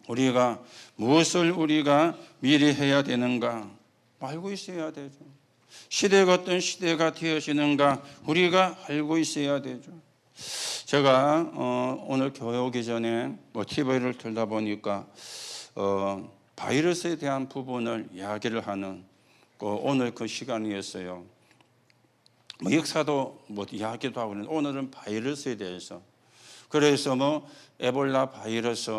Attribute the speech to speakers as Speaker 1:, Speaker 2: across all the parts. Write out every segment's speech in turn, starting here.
Speaker 1: 우리가 무엇을 우리가 미리 해야 되는가 알고 있어야 되죠. 시대가 어떤 시대가 되어지는가 우리가 알고 있어야 되죠. 제가 오늘 교회 오기 전에 TV를 틀다 보니까 바이러스에 대한 부분을 이야기를 하는 오늘 그 시간이었어요. 역사도 이야기도 하고 있는데 오늘은 바이러스에 대해서, 그래서 에볼라 바이러스,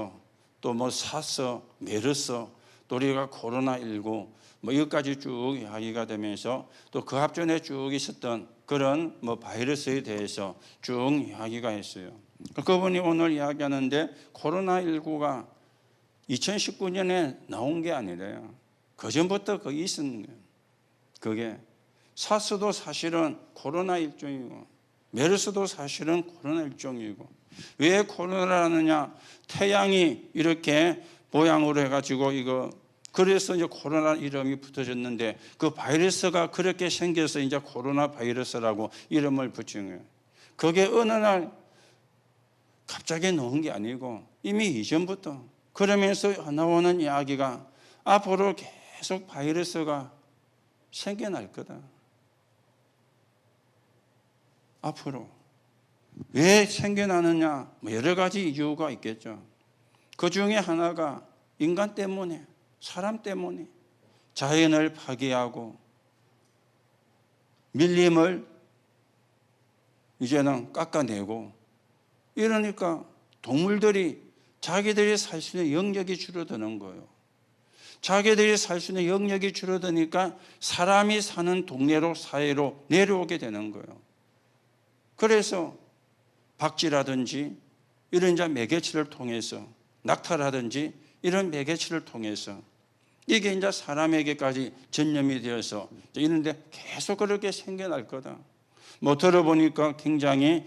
Speaker 1: 또 사스, 메르스, 또 우리가 코로나19 여기까지 쭉 이야기가 되면서 또 그 앞전에 쭉 있었던 그런 바이러스에 대해서 쭉 이야기가 했어요. 그분이 오늘 이야기하는데 코로나19가 2019년에 나온 게 아니래요. 그 전부터 거기 있었는 거예요. 그게 사스도 사실은 코로나 일종이고 메르스도 사실은 코로나 일종이고, 왜 코로나를 하느냐? 태양이 이렇게 모양으로 해가지고 그래서 이제 코로나 이름이 붙어졌는데 그 바이러스가 그렇게 생겨서 이제 코로나 바이러스라고 이름을 붙인 거예요. 그게 어느 날 갑자기 나온 게 아니고 이미 이전부터. 그러면서 나오는 이야기가 앞으로 계속 바이러스가 생겨날 거다. 앞으로. 왜 생겨나느냐? 여러 가지 이유가 있겠죠. 그 중에 하나가 인간 때문에, 사람 때문에 자연을 파괴하고 밀림을 이제는 깎아내고 이러니까 동물들이 자기들이 살 수 있는 영역이 줄어드는 거예요. 자기들이 살 수 있는 영역이 줄어드니까 사람이 사는 동네로, 사회로 내려오게 되는 거예요. 그래서 박쥐라든지 이런 이제 매개체를 통해서, 낙타라든지 이런 매개체를 통해서 이게 이제 사람에게까지 전염이 되어서 이런데 계속 그렇게 생겨날 거다. 들어보니까 굉장히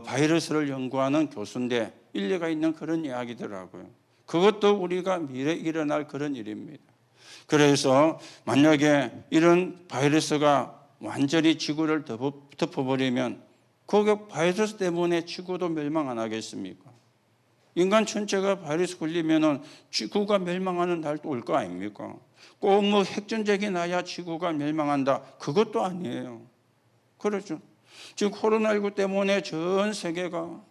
Speaker 1: 바이러스를 연구하는 교수인데 일리가 있는 그런 이야기더라고요. 그것도 우리가 미래에 일어날 그런 일입니다. 그래서 만약에 이런 바이러스가 완전히 지구를 덮어버리면 그 바이러스 때문에 지구도 멸망 안 하겠습니까? 인간 전체가 바이러스 걸리면 지구가 멸망하는 날도 올 거 아닙니까? 꼭 핵전쟁이 나야 지구가 멸망한다, 그것도 아니에요. 그렇죠. 지금 코로나19 때문에 전 세계가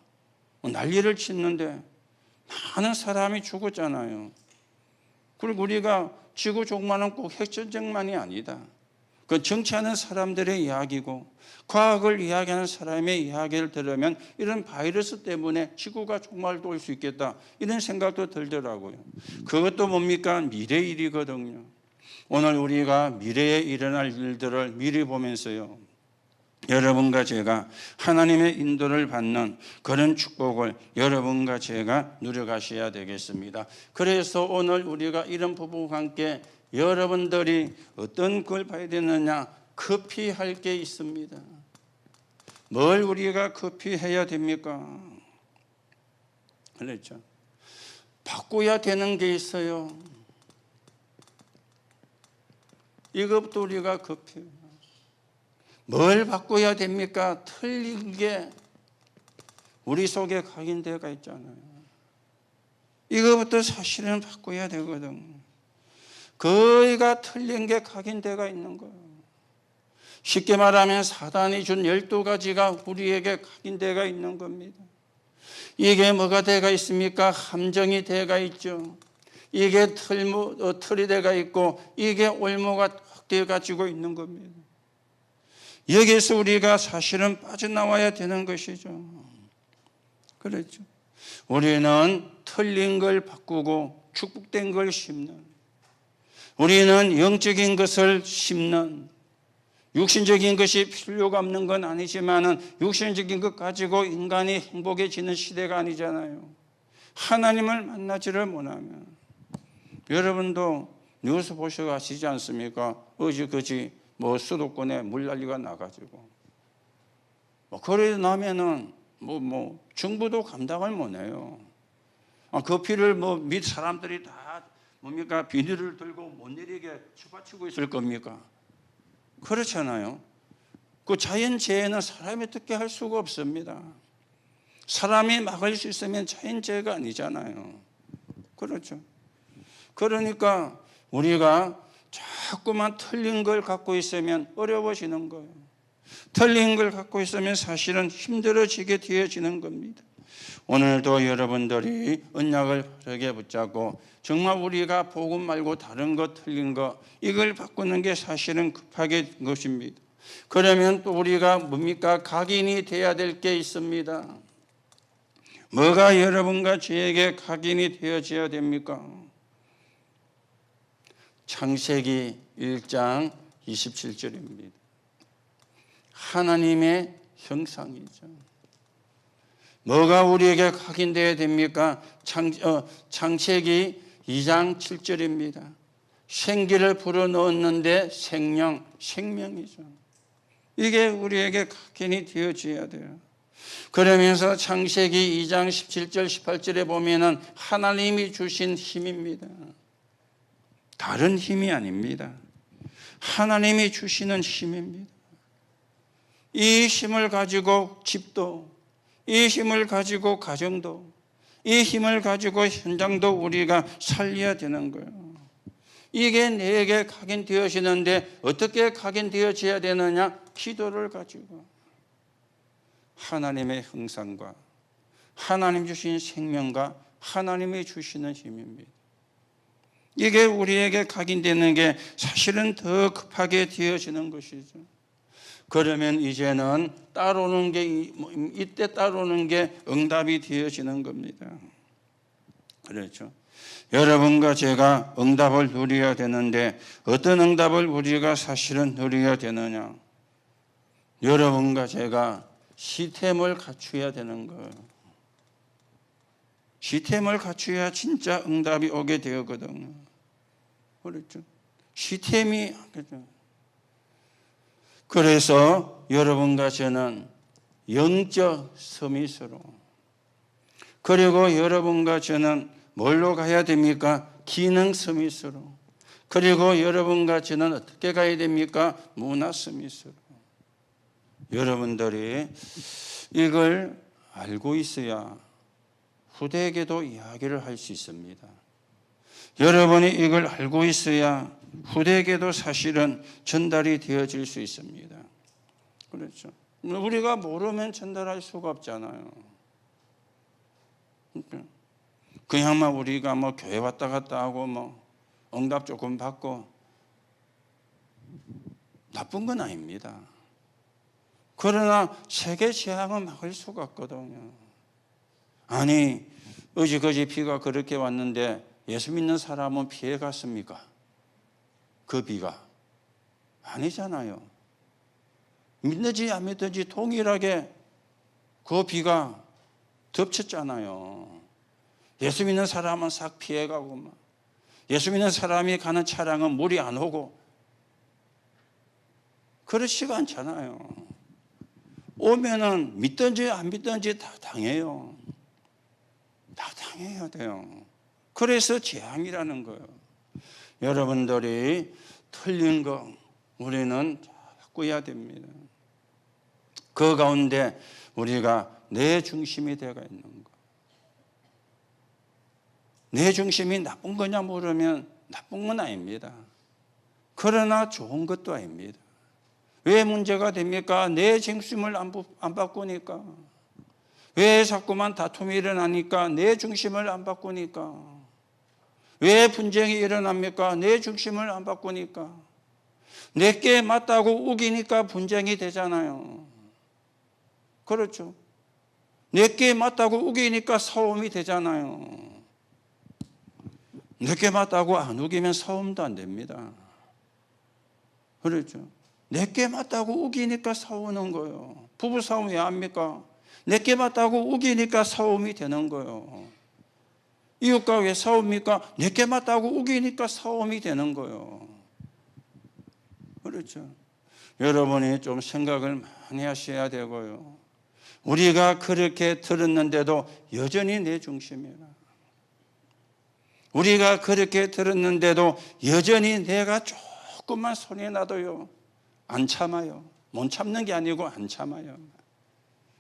Speaker 1: 난리를 치는데 많은 사람이 죽었잖아요. 그리고 우리가 지구 종말은 꼭 핵전쟁만이 아니다. 그 정치하는 사람들의 이야기고 과학을 이야기하는 사람의 이야기를 들으면 이런 바이러스 때문에 지구가 종말도 올 수 있겠다, 이런 생각도 들더라고요. 그것도 뭡니까? 미래 일이거든요. 오늘 우리가 미래에 일어날 일들을 미리 보면서요, 여러분과 제가 하나님의 인도를 받는 그런 축복을 여러분과 제가 누려가셔야 되겠습니다. 그래서 오늘 우리가 이런 부부와 함께 여러분들이 어떤 걸 봐야 되느냐? 급히 할 게 있습니다. 뭘 우리가 급히 해야 됩니까? 그렇죠. 바꿔야 되는 게 있어요. 이것도 우리가 급히. 뭘 바꿔야 됩니까? 틀린 게 우리 속에 각인되어 있잖아요. 이것부터 사실은 바꿔야 되거든. 거의가 틀린 게 각인되어 있는 거예요. 쉽게 말하면 사단이 준 12가지가 우리에게 각인되어 있는 겁니다. 이게 뭐가 되어 있습니까? 함정이 되어 있죠. 이게 틀이 되어 있고 이게 올무가 되어 가지고 있는 겁니다. 여기에서 우리가 사실은 빠져나와야 되는 것이죠. 그렇죠. 우리는 틀린 걸 바꾸고 축복된 걸 심는, 우리는 영적인 것을 심는, 육신적인 것이 필요가 없는 건 아니지만 육신적인 것 가지고 인간이 행복해지는 시대가 아니잖아요. 하나님을 만나지를 못하면. 여러분도 뉴스 보셔 아시지 않습니까? 어제그제 수도권에 물난리가 나가지고 그래 나면은 정부도 감당을 못해요. 그 피를 밑 사람들이 다 뭡니까? 비닐을 들고 못 내리게 쳐받치고 있을 겁니까? 그렇잖아요. 그 자연재해는 사람이 어떻게 할 수가 없습니다. 사람이 막을 수 있으면 자연재해가 아니잖아요. 그렇죠. 그러니까 우리가 자꾸만 틀린 걸 갖고 있으면 어려워지는 거예요. 틀린 걸 갖고 있으면 사실은 힘들어지게 되어지는 겁니다. 오늘도 여러분들이 언약을 바르게 붙잡고 정말 우리가 복음 말고 다른 거 틀린 거 이걸 바꾸는 게 사실은 급하게 된 것입니다. 그러면 또 우리가 뭡니까? 각인이 돼야 될 게 있습니다. 뭐가 여러분과 저에게 각인이 되어져야 됩니까? 창세기 1장 27절입니다. 하나님의 형상이죠. 뭐가 우리에게 각인되어야 됩니까? 창세기 2장 7절입니다. 생기를 불어넣었는데 생명이죠. 이게 우리에게 각인이 되어져야 돼요. 그러면서 창세기 2장 17절 18절에 보면은 하나님이 주신 힘입니다. 다른 힘이 아닙니다. 하나님이 주시는 힘입니다. 이 힘을 가지고 집도, 이 힘을 가지고 가정도, 이 힘을 가지고 현장도 우리가 살려야 되는 거예요. 이게 내게 각인되어지는데 어떻게 각인되어져야 되느냐? 기도를 가지고 하나님의 형상과 하나님 주신 생명과 하나님이 주시는 힘입니다. 이게 우리에게 각인되는 게 사실은 더 급하게 되어지는 것이죠. 그러면 이제는 따라오는 게 이때 따라오는 게 응답이 되어지는 겁니다. 그렇죠. 여러분과 제가 응답을 누려야 되는데 어떤 응답을 우리가 사실은 누려야 되느냐? 여러분과 제가 시스템을 갖춰야 되는 거예요. 시스템을 갖춰야 진짜 응답이 오게 되거든요. 그렇죠. 시스템이 그렇죠. 그래서 여러분과 저는 영적 서밋으로, 그리고 여러분과 저는 뭘로 가야 됩니까? 기능 서밋으로, 그리고 여러분과 저는 어떻게 가야 됩니까? 문화 서밋으로. 여러분들이 이걸 알고 있어야 후대에게도 이야기를 할 수 있습니다. 여러분이 이걸 알고 있어야 후대에게도 사실은 전달이 되어질 수 있습니다. 그렇죠. 우리가 모르면 전달할 수가 없잖아요. 그냥만 우리가 뭐 교회 왔다 갔다 하고 뭐 응답 조금 받고 나쁜 건 아닙니다. 그러나 세계 재앙은 막을 수가 없거든요. 아니 어지거지 비가 그렇게 왔는데 예수 믿는 사람은 피해 갔습니까? 그 비가 아니잖아요. 믿든지 안 믿든지 동일하게 그 비가 덮쳤잖아요. 예수 믿는 사람은 싹 피해가고 막. 예수 믿는 사람이 가는 차량은 물이 안 오고 그렇지가 않잖아요. 오면은 믿든지 안 믿든지 다 당해요. 다 당해야 돼요. 그래서 재앙이라는 거예요. 여러분들이 틀린 거 우리는 바꿔야 됩니다. 그 가운데 우리가 내 중심이 되어가 있는 거. 내 중심이 나쁜 거냐 물으면 나쁜 건 아닙니다. 그러나 좋은 것도 아닙니다. 왜 문제가 됩니까? 내 중심을 안 바꾸니까. 왜 자꾸만 다툼이 일어나니까? 내 중심을 안 바꾸니까. 왜 분쟁이 일어납니까? 내 중심을 안 바꾸니까. 내게 맞다고 우기니까 분쟁이 되잖아요. 그렇죠. 내게 맞다고 우기니까 싸움이 되잖아요. 내게 맞다고 안 우기면 싸움도 안 됩니다. 그렇죠. 내게 맞다고 우기니까 싸우는 거예요. 부부싸움 왜 합니까? 내게 맞다고 우기니까 싸움이 되는 거예요. 이웃과 왜 싸웁니까? 내게 맞다고 우기니까 싸움이 되는 거예요. 그렇죠. 여러분이 좀 생각을 많이 하셔야 되고요. 우리가 그렇게 들었는데도 여전히 내 중심이라. 우리가 그렇게 들었는데도 여전히 내가 조금만 손이 나도요. 안 참아요. 못 참는 게 아니고 안 참아요.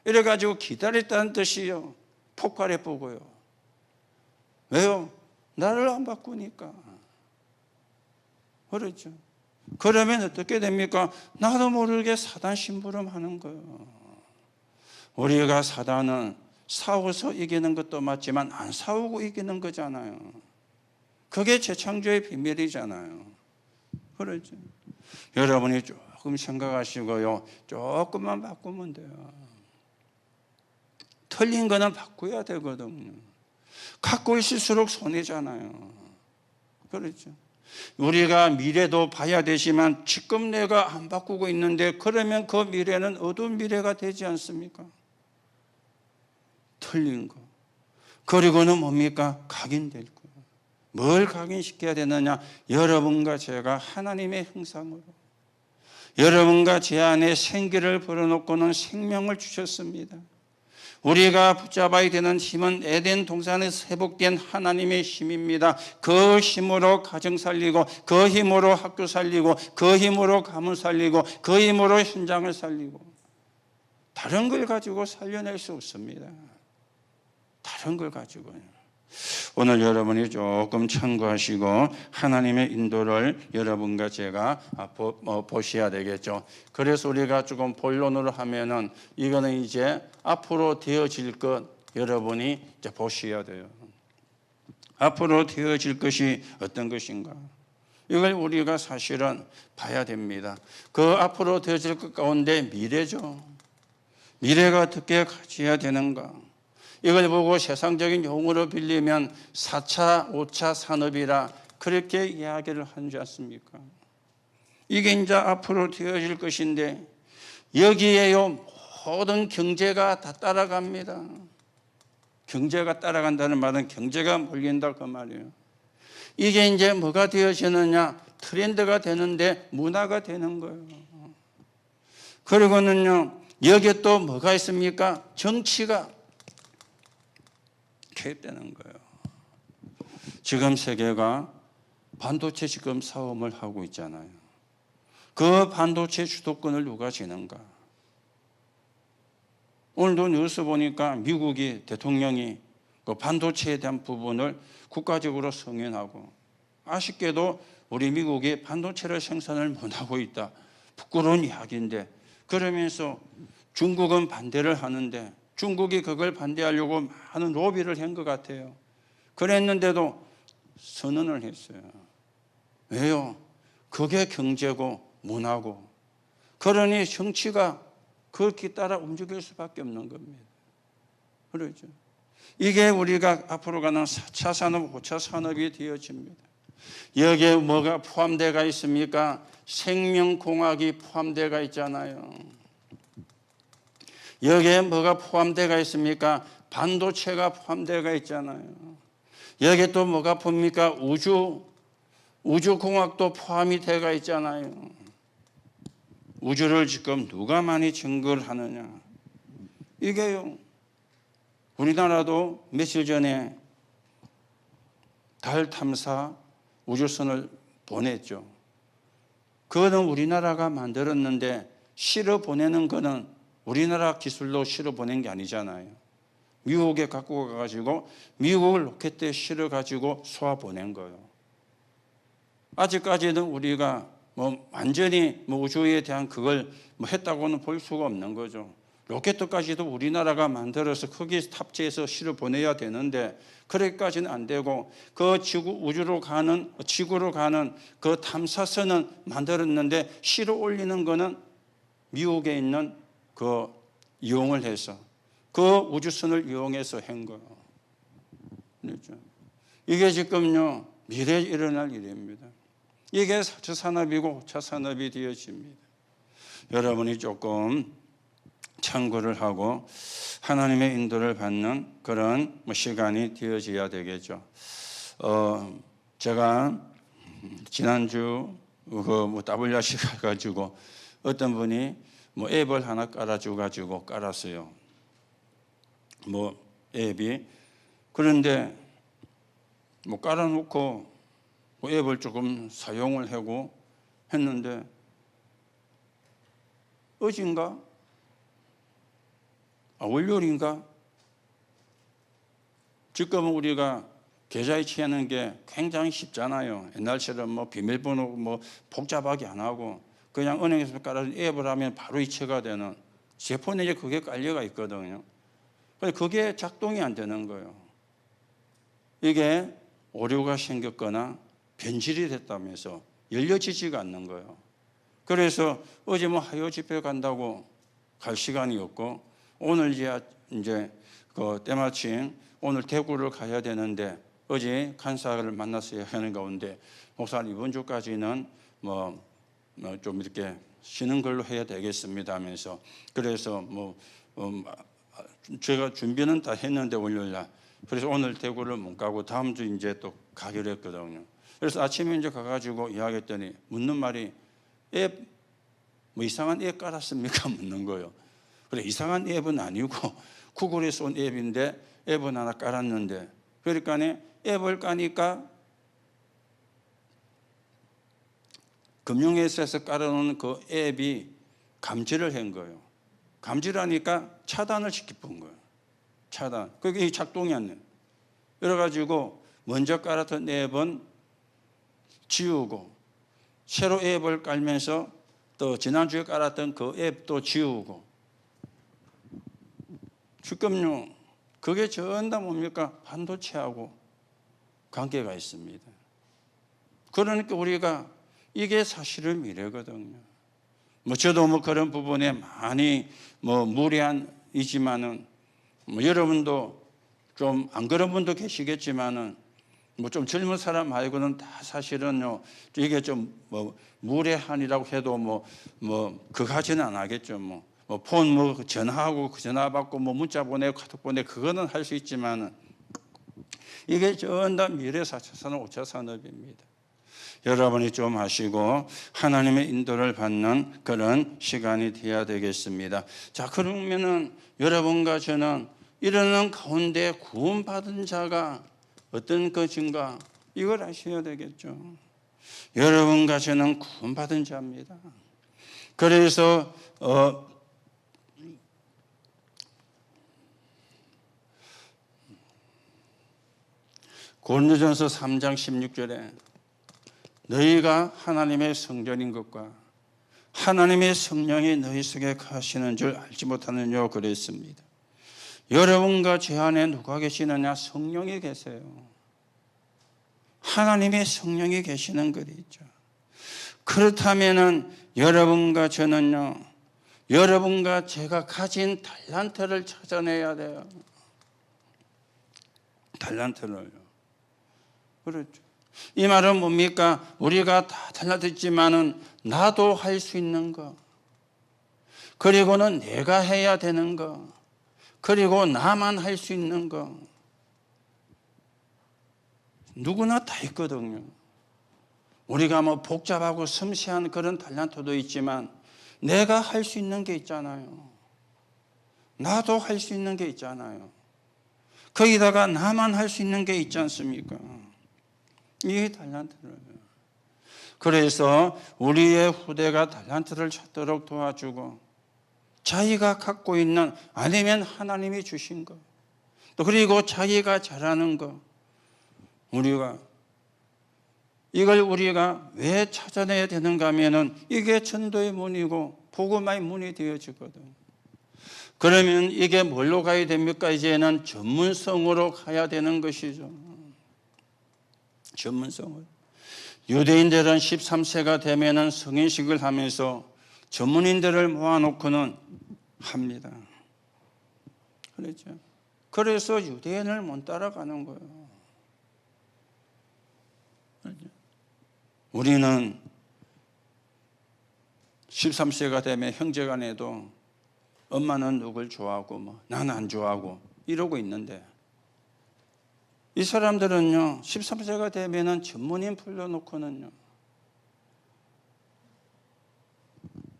Speaker 1: 이래가지고 기다렸다는 뜻이요. 폭발해 보고요. 왜요? 나를 안 바꾸니까. 그렇죠. 그러면 어떻게 됩니까? 나도 모르게 사단 심부름하는 거예요. 우리가 사단은 싸워서 이기는 것도 맞지만 안 싸우고 이기는 거잖아요. 그게 재창조의 비밀이잖아요. 그렇죠. 여러분이 조금 생각하시고요. 조금만 바꾸면 돼요. 틀린 거는 바꿔야 되거든요. 갖고 있을수록 손해잖아요. 그렇죠. 우리가 미래도 봐야 되지만 지금 내가 안 바꾸고 있는데 그러면 그 미래는 어두운 미래가 되지 않습니까? 틀린 거. 그리고는 뭡니까? 각인될 거예요. 뭘 각인시켜야 되느냐? 여러분과 제가 하나님의 형상으로, 여러분과 제 안에 생기를 불어넣고는 생명을 주셨습니다. 우리가 붙잡아야 되는 힘은 에덴 동산에서 회복된 하나님의 힘입니다. 그 힘으로 가정 살리고, 그 힘으로 학교 살리고, 그 힘으로 가문 살리고, 그 힘으로 현장을 살리고, 다른 걸 가지고 살려낼 수 없습니다. 다른 걸 가지고요. 오늘 여러분이 조금 참고하시고 하나님의 인도를 여러분과 제가 보셔야 되겠죠. 그래서 우리가 조금 본론으로 하면은 이거는 이제 앞으로 되어질 것 여러분이 이제 보셔야 돼요. 앞으로 되어질 것이 어떤 것인가? 이걸 우리가 사실은 봐야 됩니다. 그 앞으로 되어질 것 가운데 미래죠. 미래가 어떻게 가져야 되는가? 이걸 보고 세상적인 용어로 빌리면 4차, 5차 산업이라 그렇게 이야기를 하지 않습니까? 이게 이제 앞으로 되어질 것인데 여기에요 모든 경제가 다 따라갑니다. 경제가 따라간다는 말은 경제가 몰린다 그 말이에요. 이게 이제 뭐가 되어지느냐? 트렌드가 되는데 문화가 되는 거예요. 그리고는요 여기에 또 뭐가 있습니까? 정치가 개입되는 거예요. 지금 세계가 반도체 지금 싸움을 하고 있잖아요. 그 반도체 주도권을 누가 지는가? 오늘도 뉴스 보니까 미국이 대통령이 그 반도체에 대한 부분을 국가적으로 승인하고 아쉽게도 우리 미국이 반도체를 생산을 못하고 있다. 부끄러운 이야기인데 그러면서 중국은 반대를 하는데 중국이 그걸 반대하려고 많은 로비를 한 것 같아요. 그랬는데도 선언을 했어요. 왜요? 그게 경제고 문화고 그러니 정치가 그렇게 따라 움직일 수밖에 없는 겁니다. 그렇죠. 이게 우리가 앞으로 가는 4차 산업, 5차 산업이 되어집니다. 여기에 뭐가 포함되어 있습니까? 생명공학이 포함되어 있잖아요. 여기에 뭐가 포함되어 있습니까? 반도체가 포함되어 있잖아요. 여기에 또 뭐가 포함입니까? 우주공학도 포함이 되어 있잖아요. 우주를 지금 누가 많이 증거를 하느냐? 이게요. 우리나라도 며칠 전에 달 탐사 우주선을 보냈죠. 그거는 우리나라가 만들었는데 실어 보내는 거는 우리나라 기술로 실어 보낸 게 아니잖아요. 미국에 갖고 가가지고 미국을 로켓에 실어 가지고 쏘아 보낸 거예요. 아직까지는 우리가 완전히 우주에 대한 그걸 했다고는 볼 수가 없는 거죠. 로켓까지도 우리나라가 만들어서 거기에 탑재해서 실어 보내야 되는데 그렇게까지는 안 되고 그 지구로 가는 그 탐사선은 만들었는데 실어 올리는 거는 미국에 있는 그 이용을 해서 그 우주선을 이용해서 한 거예요. 그렇죠? 이게 지금요 미래에 일어날 일입니다. 이게 4차 산업이고 5차 산업이 되어집니다. 여러분이 조금 참고를 하고 하나님의 인도를 받는 그런 시간이 되어져야 되겠죠. 제가 지난주 WRC 가가지고 어떤 분이 앱을 하나 깔아줘가지고 깔았어요. 앱이. 그런데 깔아놓고 앱을 조금 사용을 하고 했는데 어젠가? 월요일인가? 지금은 우리가 계좌 이체하는 게 굉장히 쉽잖아요. 옛날처럼 뭐 비밀번호 뭐 복잡하게 안 하고 그냥 은행에서 깔아준 앱을 하면 바로 이체가 되는, 제 폰에 이제 그게 깔려가 있거든요. 근데 그게 작동이 안 되는 거예요. 이게 오류가 생겼거나 변질이 됐다면서 열려지지가 않는 거예요. 그래서 어제 뭐 하요 집회 간다고 갈 시간이 없고, 오늘 이제 그 때마침 오늘 대구를 가야 되는데 어제 간사를 만났어야 하는 가운데, 목사님 이번 주까지는 뭐 좀 이렇게 쉬는 걸로 해야 되겠습니다 하면서, 그래서 제가 준비는 다 했는데 월요일 날, 그래서 오늘 대구를 못 가고 다음 주 이제 또 가기로 했거든요. 그래서 아침에 이제 가가지고 이야기했더니 묻는 말이, 앱 뭐 이상한 앱 깔았습니까? 묻는 거예요. 그래, 이상한 앱은 아니고 구글에서 온 앱인데 앱은 하나 깔았는데, 그러니까 앱을 까니까 금융회사에서 깔아놓은 그 앱이 감지를 한 거예요. 감지를 하니까 차단을 시키는 거예요. 차단. 그게 작동이 안 돼요. 그래가지고 먼저 깔았던 앱은 지우고, 새로 앱을 깔면서 또 지난주에 깔았던 그 앱도 지우고, 지금요, 그게 전부 다 뭡니까? 반도체하고 관계가 있습니다. 그러니까 우리가 이게 사실은 미래거든요. 저도 그런 부분에 많이 무례한이지만은, 여러분도 좀 안 그런 분도 계시겠지만은, 좀 젊은 사람 말고는 다 사실은요, 이게 좀 무례한이라고 해도 그까지는 안 하겠죠. 폰 전화하고 전화 받고 문자 보내고 카톡 보내, 그거는 할 수 있지만은, 이게 전부 다 미래 4차 산업, 5차 산업입니다. 여러분이 좀 하시고 하나님의 인도를 받는 그런 시간이 되어야 되겠습니다. 자, 그러면은 여러분과 저는 이러는 가운데 구원받은 자가 어떤 것인가, 이걸 아셔야 되겠죠. 여러분과 저는 구원받은 자입니다. 그래서 고린도전서 3장 16절에 너희가 하나님의 성전인 것과 하나님의 성령이 너희 속에 거하시는 줄 알지 못하느냐 그랬습니다. 여러분과 제 안에 누가 계시느냐? 성령이 계세요. 하나님의 성령이 계시는 것이죠. 그렇다면은 여러분과 저는요, 여러분과 제가 가진 달란트를 찾아내야 돼요. 달란트를요. 그렇죠. 이 말은 뭡니까? 우리가 다 달라졌지만은 나도 할 수 있는 거, 그리고는 내가 해야 되는 거, 그리고 나만 할 수 있는 거, 누구나 다 있거든요. 우리가 복잡하고 섬세한 그런 달란트도 있지만 내가 할 수 있는 게 있잖아요. 나도 할 수 있는 게 있잖아요. 거기다가 나만 할 수 있는 게 있지 않습니까? 이게 달란트를. 그래서 우리의 후대가 달란트를 찾도록 도와주고, 자기가 갖고 있는, 아니면 하나님이 주신 것, 또 그리고 자기가 잘하는 것, 이걸 우리가 왜 찾아내야 되는가 하면은 이게 전도의 문이고 복음의 문이 되어지거든. 그러면 이게 뭘로 가야 됩니까? 이제는 전문성으로 가야 되는 것이죠. 전문성을. 유대인들은 13세가 되면은 성인식을 하면서 전문인들을 모아놓고는 합니다. 그렇죠. 그래서 유대인을 못 따라가는 거예요. 우리는 13세가 되면 형제간에도 엄마는 누굴 좋아하고 나는 안 좋아하고 이러고 있는데, 이 사람들은요 13세가 되면은 전문인 풀려놓고는요,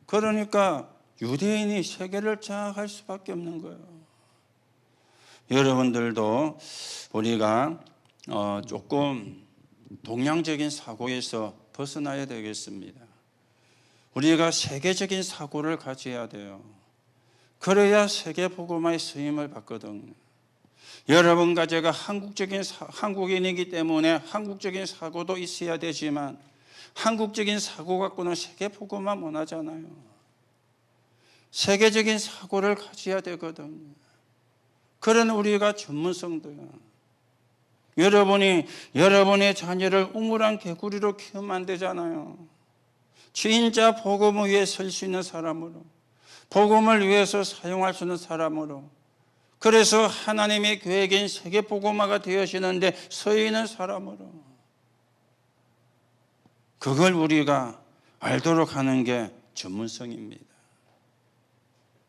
Speaker 1: 그러니까 유대인이 세계를 장악할 수밖에 없는 거예요. 여러분들도 우리가 조금 동양적인 사고에서 벗어나야 되겠습니다. 우리가 세계적인 사고를 가져야 돼요. 그래야 세계 복음의 쓰임을 받거든요. 여러분과 제가 한국인이기 때문에 한국적인 사고도 있어야 되지만 한국적인 사고 갖고는 세계복음만 원하잖아요. 세계적인 사고를 가져야 되거든요. 그런 우리가 전문성도야. 여러분의 자녀를 우물한 개구리로 키우면 안 되잖아요. 진짜 복음 위에 설 수 있는 사람으로, 복음을 위해서 사용할 수 있는 사람으로, 그래서 하나님의 계획인 세계복음화가 되어지는데 서 있는 사람으로, 그걸 우리가 알도록 하는 게 전문성입니다.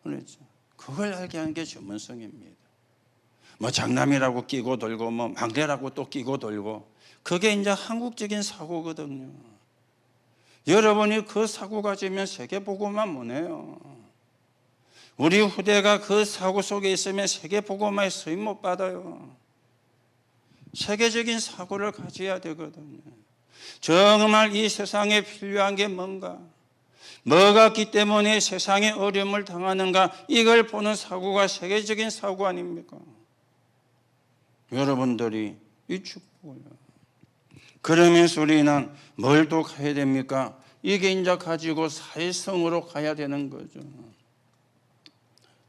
Speaker 1: 그렇죠? 그걸 알게 하는 게 전문성입니다. 뭐 장남이라고 끼고 돌고 뭐 막내라고 또 끼고 돌고, 그게 이제 한국적인 사고거든요. 여러분이 그 사고 가지면 세계복음화 못해요. 우리 후대가 그 사고 속에 있으면 세계복음화에 쓰임 못 받아요. 세계적인 사고를 가져야 되거든요. 정말 이 세상에 필요한 게 뭔가, 뭐가 있기 때문에 세상에 어려움을 당하는가, 이걸 보는 사고가 세계적인 사고 아닙니까? 여러분들이 이 축복을, 그러면서 우리는 뭘 또 가야 됩니까? 이게 이제 가지고 사회성으로 가야 되는 거죠.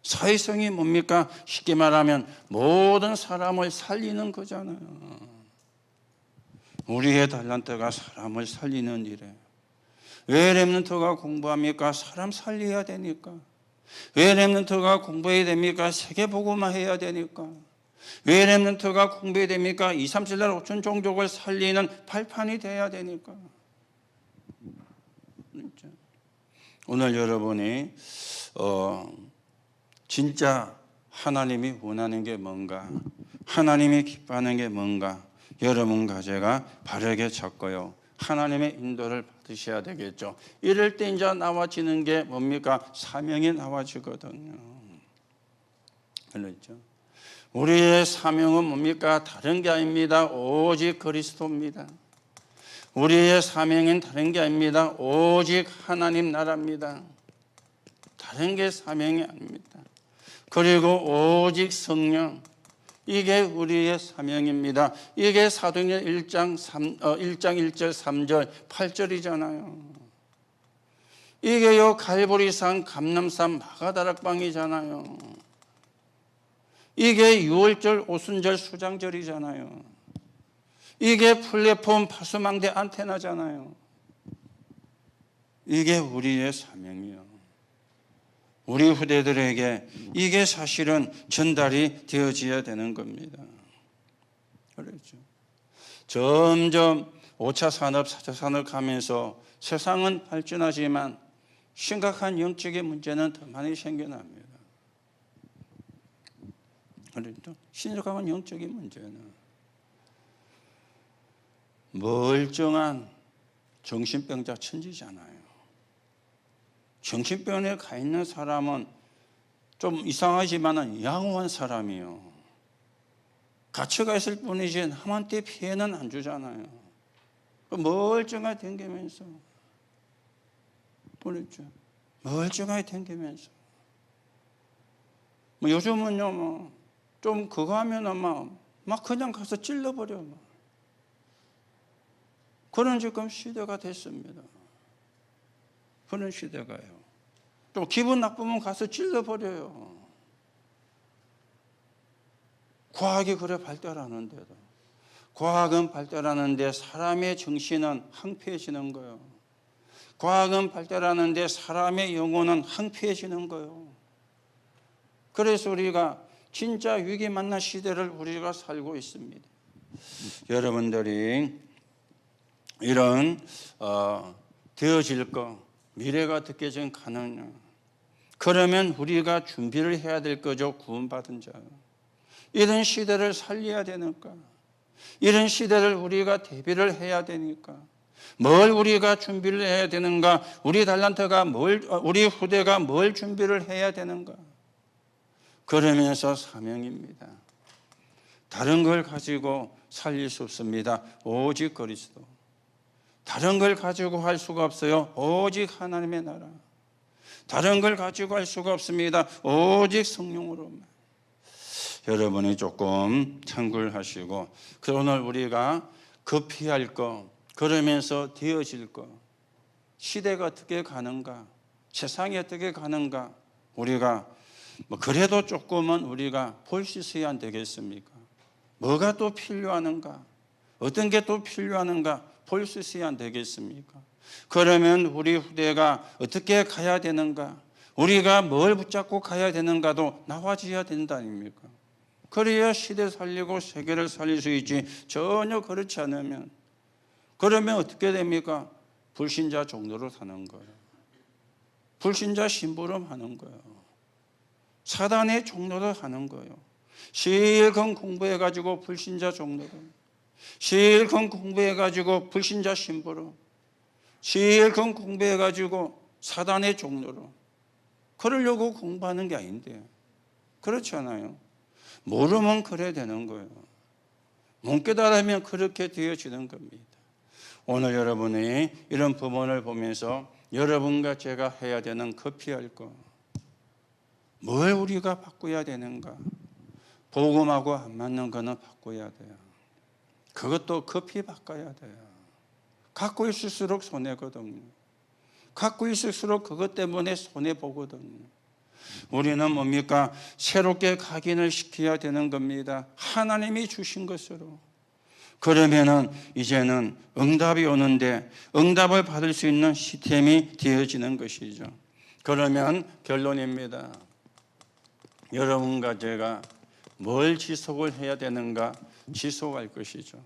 Speaker 1: 사회성이 뭡니까? 쉽게 말하면 모든 사람을 살리는 거잖아요. 우리의 달란트가 사람을 살리는 일에, 왜 렘넌트가 공부합니까? 사람 살려야 되니까. 왜 렘넌트가 공부해야 됩니까? 세계복음화 해야 되니까. 왜 렘넌트가 공부해야 됩니까? 2, 3, 7날 5천 종족을 살리는 발판이 돼야 되니까. 오늘 여러분이 진짜 하나님이 원하는 게 뭔가, 하나님이 기뻐하는 게 뭔가, 여러분과 제가 바르게 찾고요, 하나님의 인도를 받으셔야 되겠죠. 이럴 때 이제 나와지는 게 뭡니까? 사명이 나와지거든요. 그렇죠? 우리의 사명은 뭡니까? 다른 게 아닙니다. 오직 그리스도입니다. 우리의 사명은 다른 게 아닙니다. 오직 하나님 나라입니다. 다른 게 사명이 아닙니다. 그리고 오직 성령, 이게 우리의 사명입니다. 이게 사도행전 1장 1절 3절 8절이잖아요. 이게요 갈보리산 감람산 마가다락방이잖아요. 이게 6월절 오순절 수장절이잖아요. 이게 플랫폼 파수망대 안테나잖아요. 이게 우리의 사명이요. 우리 후대들에게 이게 사실은 전달이 되어져야 되는 겁니다. 그렇죠. 점점 5차 산업, 4차 산업 가면서 세상은 발전하지만 심각한 영적인 문제는 더 많이 생겨납니다. 그렇죠. 심각한 영적인 문제는 멀쩡한 정신병자 천지잖아요. 정신병원에 가 있는 사람은 좀 이상하지만 양호한 사람이요. 갇혀가 있을 뿐이지 남한테 피해는 안 주잖아요. 멀쩡하게 댕기면서, 그렇죠. 멀쩡하게 댕기면서. 뭐 요즘은요, 좀 그거 하면은 막 그냥 가서 찔러버려. 그런 지금 시대가 됐습니다. 그런 시대가요. 또 기분 나쁘면 가서 찔러버려요. 과학이 그래 발달하는데도. 과학은 발달하는데 사람의 정신은 황폐해지는 거예요. 과학은 발달하는데 사람의 영혼은 황폐해지는 거예요. 그래서 우리가 진짜 위기 만난 시대를 우리가 살고 있습니다. 여러분들이 이런 되어질 거, 미래가 어떻게 좀 가느냐, 그러면 우리가 준비를 해야 될 거죠. 구원받은 자. 이런 시대를 살려야 되니까, 이런 시대를 우리가 대비를 해야 되니까, 뭘 우리가 준비를 해야 되는가, 우리 달란트가 우리 후대가 뭘 준비를 해야 되는가. 그러면서 사명입니다. 다른 걸 가지고 살릴 수 없습니다. 오직 그리스도. 다른 걸 가지고 할 수가 없어요. 오직 하나님의 나라. 다른 걸 가지고 할 수가 없습니다. 오직 성령으로만. 여러분이 조금 참고를 하시고, 오늘 우리가 급히 할 거, 그러면서 되어질 거, 시대가 어떻게 가는가, 세상이 어떻게 가는가, 우리가 그래도 조금은 우리가 볼 수 있어야 안 되겠습니까? 뭐가 또 필요하는가, 어떤 게 또 필요하는가 볼 수 있어야 안 되겠습니까? 그러면 우리 후대가 어떻게 가야 되는가, 우리가 뭘 붙잡고 가야 되는가도 나와줘야 된다 아닙니까? 그래야 시대 살리고 세계를 살릴 수 있지, 전혀 그렇지 않으면, 그러면 어떻게 됩니까? 불신자 종로로 사는 거예요. 불신자 심부름 하는 거예요. 사단의 종로로 하는 거예요. 실컷 공부해가지고 불신자 종로로, 실컷 공부해가지고 불신자 심부름, 실컷 공부해가지고 사단의 종로로, 그러려고 공부하는 게 아닌데, 그렇지 않아요? 모르면 그래 되는 거예요. 못 깨달으면 그렇게 되어지는 겁니다. 오늘 여러분이 이런 부분을 보면서 여러분과 제가 해야 되는 급히할 거, 뭘 우리가 바꿔야 되는가, 복음하고 안 맞는 거는 바꿔야 돼요. 그것도 급히 바꿔야 돼요. 갖고 있을수록 손해거든요. 갖고 있을수록 그것 때문에 손해보거든요. 우리는 뭡니까? 새롭게 각인을 시켜야 되는 겁니다. 하나님이 주신 것으로. 그러면은 이제는 응답이 오는데 응답을 받을 수 있는 시스템이 되어지는 것이죠. 그러면 결론입니다. 여러분과 제가 뭘 지속을 해야 되는가? 지속할 것이죠.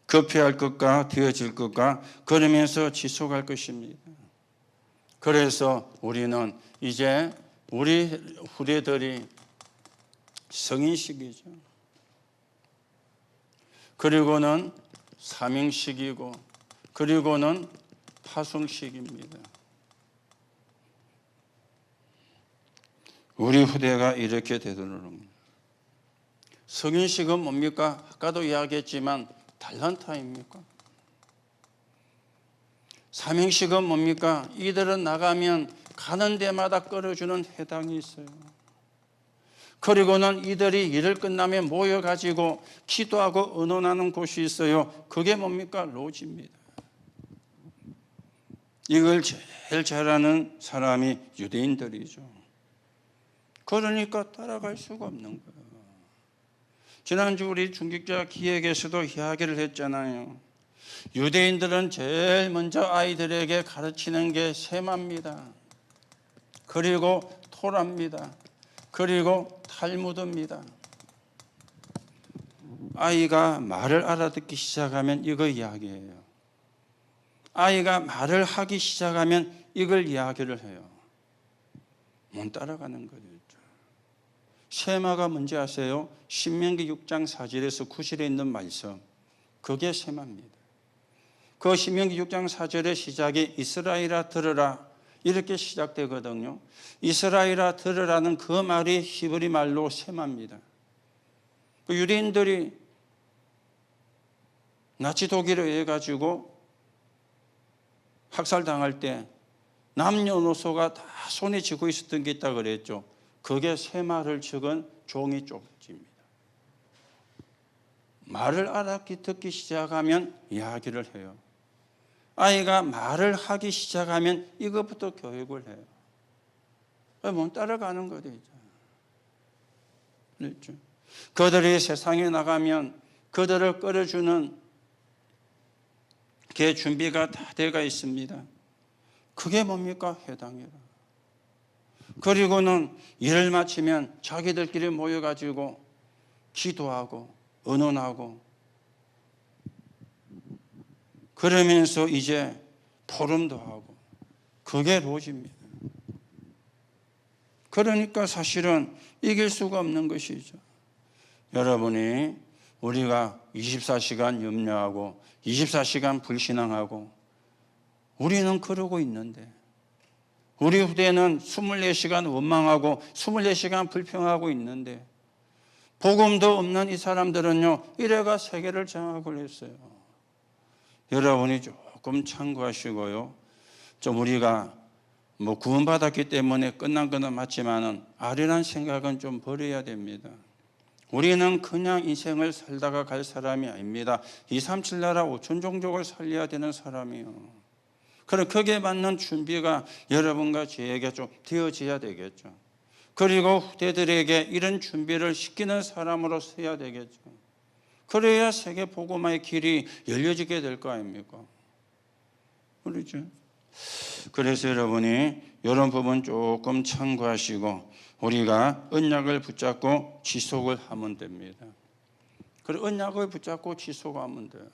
Speaker 1: 급해할 것과 되어질 것과 그러면서 지속할 것입니다. 그래서 우리는 이제 우리 후대들이 성인식이죠. 그리고는 사명식이고, 그리고는 파송식입니다. 우리 후대가 이렇게 되도록 합니다. 성인식은 뭡니까? 아까도 이야기했지만 달란트입니까? 사명식은 뭡니까? 이들은 나가면 가는 데마다 끌어주는 회당이 있어요. 그리고는 이들이 일을 끝나면 모여가지고 기도하고 의논하는 곳이 있어요. 그게 뭡니까? 로지입니다. 이걸 제일 잘하는 사람이 유대인들이죠. 그러니까 따라갈 수가 없는 거예요. 지난주 우리 중직자 기획에서도 이야기를 했잖아요. 유대인들은 제일 먼저 아이들에게 가르치는 게 세마입니다. 그리고 토라입니다. 그리고 탈무드입니다. 아이가 말을 알아듣기 시작하면 이거 이야기해요. 아이가 말을 하기 시작하면 이걸 이야기를 해요. 못 따라가는 거죠. 세마가 뭔지 아세요? 신명기 6장 4절에서 9절에 있는 말씀, 그게 세마입니다. 그 신명기 6장 4절의 시작이 이스라엘아 들으라 이렇게 시작되거든요. 이스라엘아 들으라는 그 말이 히브리 말로 세마입니다. 유대인들이 나치 독일에 의해 가지고 학살당할 때 남녀노소가 다 손에 쥐고 있었던 게 있다고 그랬죠. 그게 세마를 적은 종이 쪽지입니다. 말을 듣기 시작하면 이야기를 해요. 아이가 말을 하기 시작하면 이것부터 교육을 해요. 못 따라가는 거죠. 그렇죠? 그들이 세상에 나가면 그들을 끌어주는 게 준비가 다 되어 있습니다. 그게 뭡니까? 회당이라. 그리고는 일을 마치면 자기들끼리 모여가지고 기도하고 의논하고 그러면서 이제 포럼도 하고 그게 로지입니다. 그러니까 사실은 이길 수가 없는 것이죠. 여러분이 우리가 24시간 염려하고 24시간 불신앙하고 우리는 그러고 있는데 우리 후대는 24시간 원망하고 24시간 불평하고 있는데 복음도 없는 이 사람들은요 이래가 세계를 장악을 했어요. 여러분이 조금 참고하시고요. 좀 우리가 뭐 구원받았기 때문에 끝난 거는 맞지만은 아리란 생각은 좀 버려야 됩니다. 우리는 그냥 인생을 살다가 갈 사람이 아닙니다. 237 나라 5천 종족을 살려야 되는 사람이요. 그럼 거기에 맞는 준비가 여러분과 저에게 좀 되어져야 되겠죠. 그리고 후대들에게 이런 준비를 시키는 사람으로 서야 되겠죠. 그래야 세계 복음화의 길이 열려지게 될 거 아닙니까? 그렇죠. 그래서 여러분이 이런 부분 조금 참고하시고 우리가 언약을 붙잡고 지속을 하면 됩니다. 그리고 언약을 붙잡고 지속하면 돼요.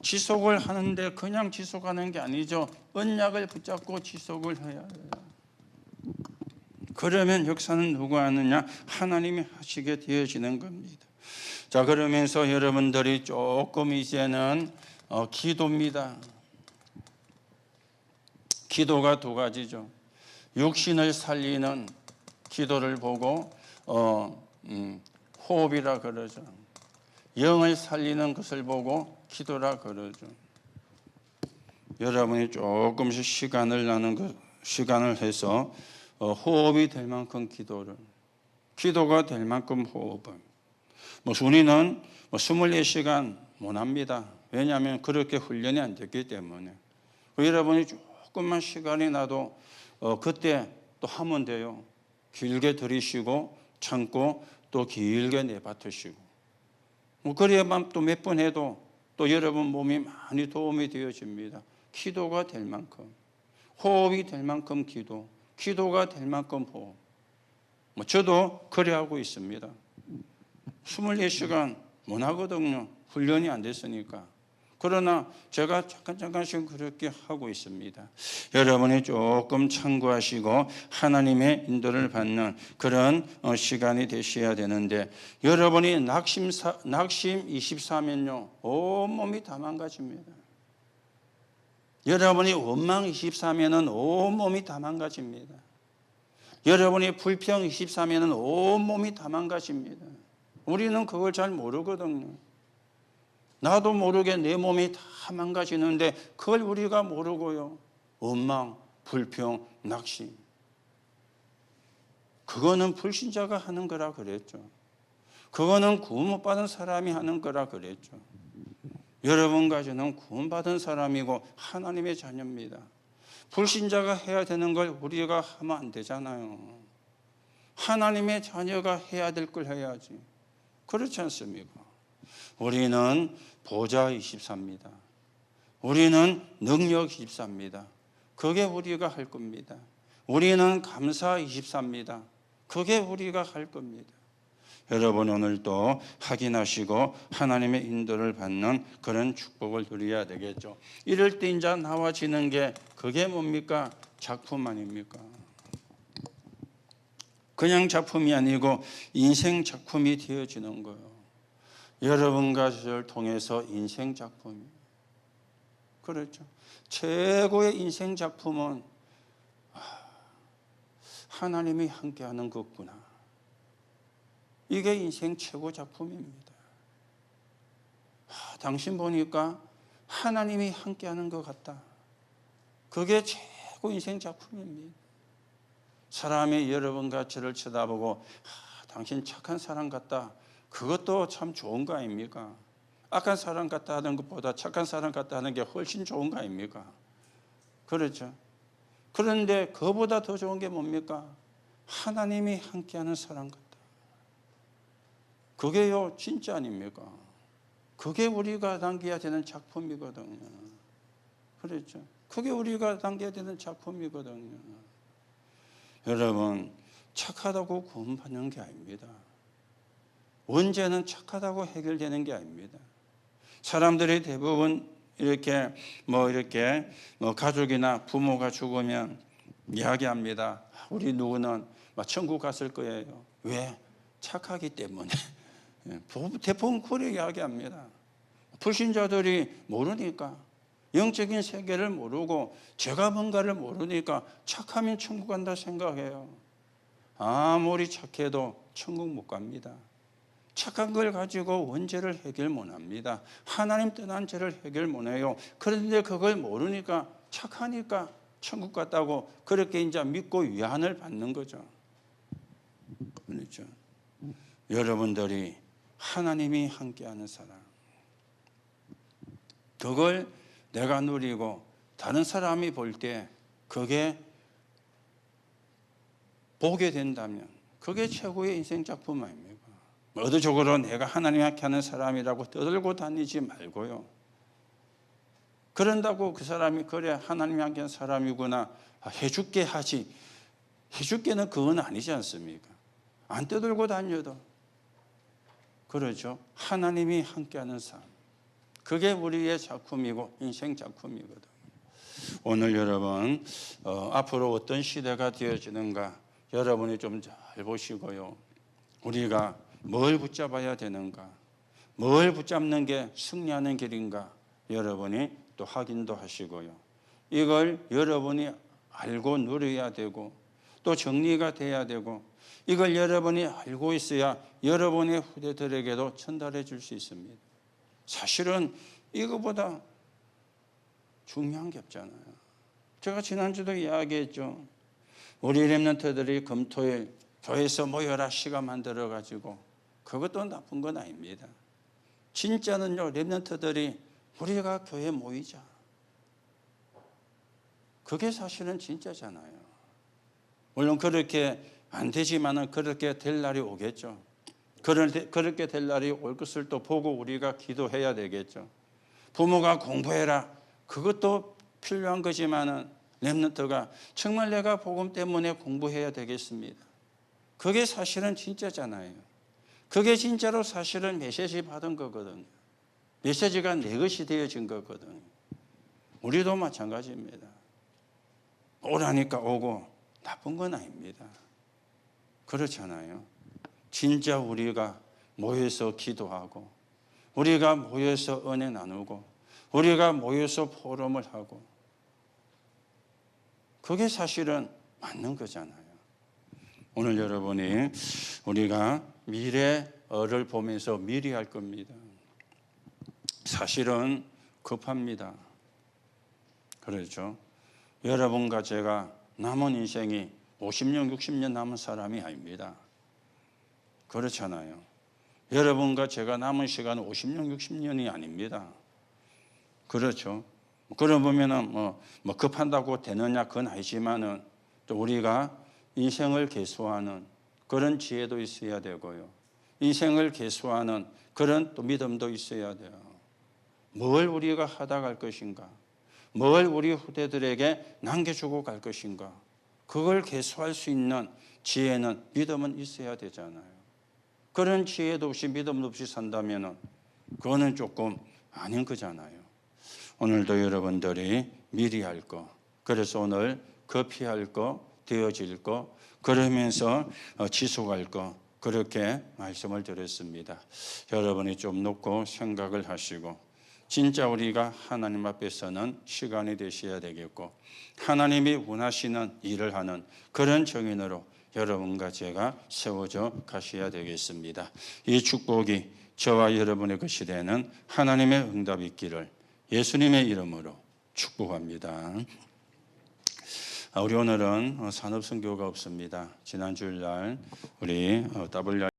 Speaker 1: 지속을 하는데 그냥 지속하는 게 아니죠. 언약을 붙잡고 지속을 해야 돼요. 그러면 역사는 누가 하느냐? 하나님이 하시게 되어지는 겁니다. 자, 그러면서 여러분들이 조금 이제는 기도입니다. 기도가 두 가지죠. 육신을 살리는 기도를 보고 호흡이라 그러죠. 영을 살리는 것을 보고 기도라 그러죠. 여러분이 조금씩 시간을 해서 호흡이 될 만큼 기도가 될 만큼 호흡을. 우리는 24시간 못 합니다. 왜냐하면 그렇게 훈련이 안 됐기 때문에. 여러분이 조금만 시간이 나도 그때 또 하면 돼요. 길게 들이쉬고 참고 또 길게 내뱉으시고. 그래야만 또 몇 번 해도 또 여러분 몸이 많이 도움이 되어집니다. 기도가 될 만큼, 호흡이 될 만큼 기도가 될 만큼 호흡. 저도 그래 하고 있습니다. 24시간 못 하거든요. 훈련이 안 됐으니까. 그러나 제가 잠깐씩 그렇게 하고 있습니다. 여러분이 조금 참고하시고 하나님의 인도를 받는 그런 시간이 되셔야 되는데 여러분이 낙심 24면요. 온몸이 다 망가집니다. 여러분이 원망 24면은 온몸이 다 망가집니다. 여러분이 불평 24면은 온몸이 다 망가집니다. 우리는 그걸 잘 모르거든요. 나도 모르게 내 몸이 다 망가지는데 그걸 우리가 모르고요. 원망, 불평, 낙심. 그거는 불신자가 하는 거라 그랬죠. 그거는 구원 못 받은 사람이 하는 거라 그랬죠. 여러분과 저는 구원받은 사람이고 하나님의 자녀입니다. 불신자가 해야 되는 걸 우리가 하면 안 되잖아요. 하나님의 자녀가 해야 될 걸 해야지. 그렇지 않습니까? 우리는 보좌 24입니다. 우리는 능력 24입니다. 그게 우리가 할 겁니다. 우리는 감사 24입니다. 그게 우리가 할 겁니다. 여러분 오늘도 확인하시고 하나님의 인도를 받는 그런 축복을 누려야 되겠죠. 이럴 때 이제 나와지는 게 그게 뭡니까? 작품 아닙니까? 그냥 작품이 아니고 인생 작품이 되어지는 거예요. 여러분과 저를 통해서 인생 작품이. 그렇죠. 최고의 인생 작품은 하나님이 함께하는 것구나. 이게 인생 최고 작품입니다. 당신 보니까 하나님이 함께하는 것 같다. 그게 최고 인생 작품입니다. 사람이 여러분과 저를 쳐다보고 당신 착한 사람 같다. 그것도 참 좋은 거 아닙니까? 악한 사람 같다 하는 것보다 착한 사람 같다 하는 게 훨씬 좋은 거 아닙니까? 그렇죠. 그런데 그보다 더 좋은 게 뭡니까? 하나님이 함께하는 사람 같다. 그게요 진짜 아닙니까? 그게 우리가 남겨야 되는 작품이거든요. 그렇죠. 그게 우리가 남겨야 되는 작품이거든요. 여러분 착하다고 구원받는 게 아닙니다. 언제는 착하다고 해결되는 게 아닙니다. 사람들이 대부분 이렇게 가족이나 부모가 죽으면 이야기합니다. 우리 누구는 천국 갔을 거예요. 왜? 착하기 때문에. 대부분 그렇게 이야기합니다. 불신자들이 모르니까, 영적인 세계를 모르고 제가 뭔가를 모르니까 착하면 천국 간다 생각해요. 아무리 착해도 천국 못 갑니다. 착한 걸 가지고 원죄를 해결 못합니다. 하나님 떠난 죄를 해결 못해요. 그런데 그걸 모르니까 착하니까 천국 갔다고 그렇게 이제 믿고 위안을 받는 거죠. 그렇죠. 여러분들이 하나님이 함께하는 사람, 그걸 내가 누리고 다른 사람이 볼 때 그게 보게 된다면 그게 최고의 인생 작품 아닙니까? 의도적으로 내가 하나님 함께하는 사람이라고 떠들고 다니지 말고요. 그런다고 그 사람이 그래 하나님 함께하는 사람이구나 해줄게 하지, 해줄게는 그건 아니지 않습니까? 안 떠들고 다녀도 그렇죠. 하나님이 함께하는 삶, 그게 우리의 작품이고 인생 작품이거든. 오늘 여러분 앞으로 어떤 시대가 되어지는가 여러분이 좀 잘 보시고요. 우리가 뭘 붙잡아야 되는가, 뭘 붙잡는 게 승리하는 길인가 여러분이 또 확인도 하시고요. 이걸 여러분이 알고 누려야 되고 또 정리가 돼야 되고 이걸 여러분이 알고 있어야 여러분의 후대들에게도 전달해 줄 수 있습니다. 사실은 이거보다 중요한 게 없잖아요. 제가 지난주도 이야기했죠. 우리 렘넌트들이 금토일 교회에서 모여라 시간 만들어가지고 그것도 나쁜 건 아닙니다. 진짜는요, 렘넌트들이 우리가 교회에 모이자. 그게 사실은 진짜잖아요. 물론 그렇게 안 되지만은 그렇게 될 날이 오겠죠. 그렇게 될 날이 올 것을 또 보고 우리가 기도해야 되겠죠. 부모가 공부해라. 그것도 필요한 거지만은 렘넌트가 정말 내가 복음 때문에 공부해야 되겠습니다. 그게 사실은 진짜잖아요. 그게 진짜로 사실은 메시지 받은 거거든요. 메시지가 내 것이 되어진 거거든요. 우리도 마찬가지입니다. 오라니까 오고 나쁜 건 아닙니다. 그렇잖아요. 진짜 우리가 모여서 기도하고 우리가 모여서 은혜 나누고 우리가 모여서 포럼을 하고 그게 사실은 맞는 거잖아요. 오늘 여러분이 우리가 미래를 보면서 미리 할 겁니다. 사실은 급합니다. 그렇죠. 여러분과 제가 남은 인생이 50년, 60년 남은 사람이 아닙니다. 그렇잖아요. 여러분과 제가 남은 시간은 50년, 60년이 아닙니다. 그렇죠. 그러면은 뭐 급한다고 되느냐 그건 아니지만은 또 우리가 인생을 계수하는 그런 지혜도 있어야 되고요. 인생을 계수하는 그런 또 믿음도 있어야 돼요. 뭘 우리가 하다 갈 것인가? 뭘 우리 후대들에게 남겨주고 갈 것인가? 그걸 계수할 수 있는 지혜는 믿음은 있어야 되잖아요. 그런 지혜도 없이 믿음도 없이 산다면은 그거는 조금 아닌 거잖아요. 오늘도 여러분들이 미리 할 거, 그래서 오늘 급히 할 거, 되어질 거, 그러면서 지속할 거, 그렇게 말씀을 드렸습니다. 여러분이 좀 놓고 생각을 하시고 진짜 우리가 하나님 앞에서는 시간이 되셔야 되겠고 하나님이 원하시는 일을 하는 그런 정인으로 여러분과 제가 세워져 가셔야 되겠습니다. 이 축복이 저와 여러분의 것이 되는 하나님의 응답이 있기를 예수님의 이름으로 축복합니다. 우리 오늘은 산업선교가 없습니다. 지난 주일날 우리 WR